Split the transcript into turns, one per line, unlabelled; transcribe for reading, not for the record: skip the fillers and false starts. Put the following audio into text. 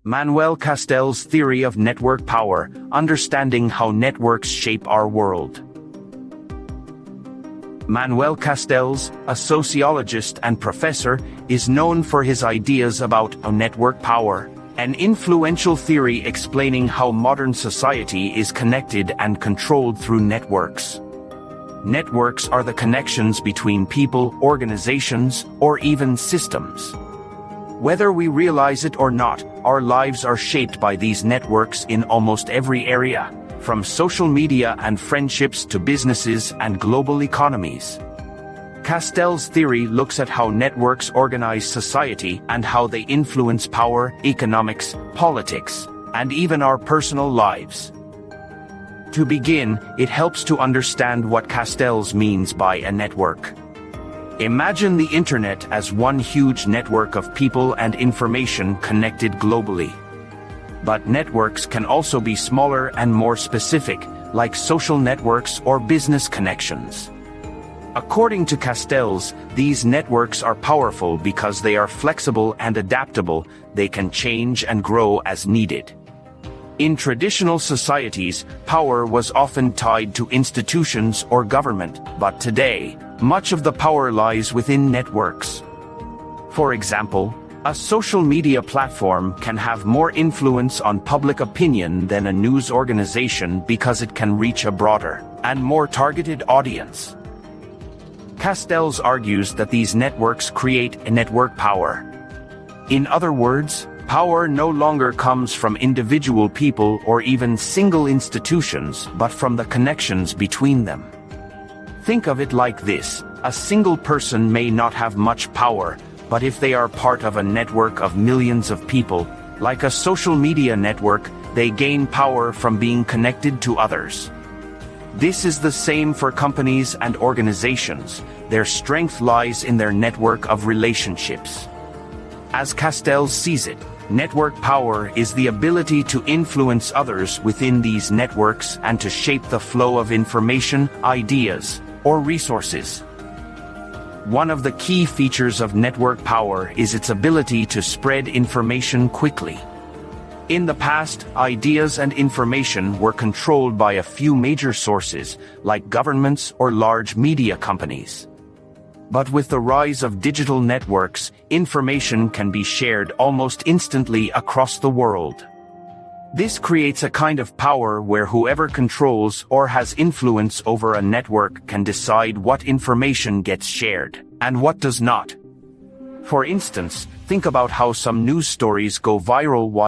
Manuel Castell's theory of network power, understanding how networks shape our world. Manuel Castells, a sociologist and professor, is known for his ideas about network power, an influential theory explaining how modern society is connected and controlled through networks. Networks are the connections between people, organizations, or even systems. Whether we realize it or not, our lives are shaped by these networks in almost every area, from social media and friendships to businesses and global economies. Castell's theory looks at how networks organize society and how they influence power, economics, politics, and even our personal lives. To begin, it helps to understand what Castells means by a network. Imagine the internet as one huge network of people and information connected globally. But networks can also be smaller and more specific, like social networks or business connections. According to Castells, these networks are powerful because they are flexible and adaptable. They can change and grow as needed. In traditional societies, power was often tied to institutions or government, but today, much of the power lies within networks. For example, a social media platform can have more influence on public opinion than a news organization because it can reach a broader and more targeted audience. Castells argues that these networks create a network power. In other words, power no longer comes from individual people or even single institutions, but from the connections between them. Think of it like this: a single person may not have much power, but if they are part of a network of millions of people, like a social media network, they gain power from being connected to others. This is the same for companies and organizations. Their strength lies in their network of relationships. As Castells sees it, network power is the ability to influence others within these networks and to shape the flow of information, ideas, or resources. One of the key features of network power is its ability to spread information quickly. In the past, ideas and information were controlled by a few major sources, like governments or large media companies. But with the rise of digital networks, information can be shared almost instantly across the world. This creates a kind of power where whoever controls or has influence over a network can decide what information gets shared and what does not. For instance, think about how some news stories go viral while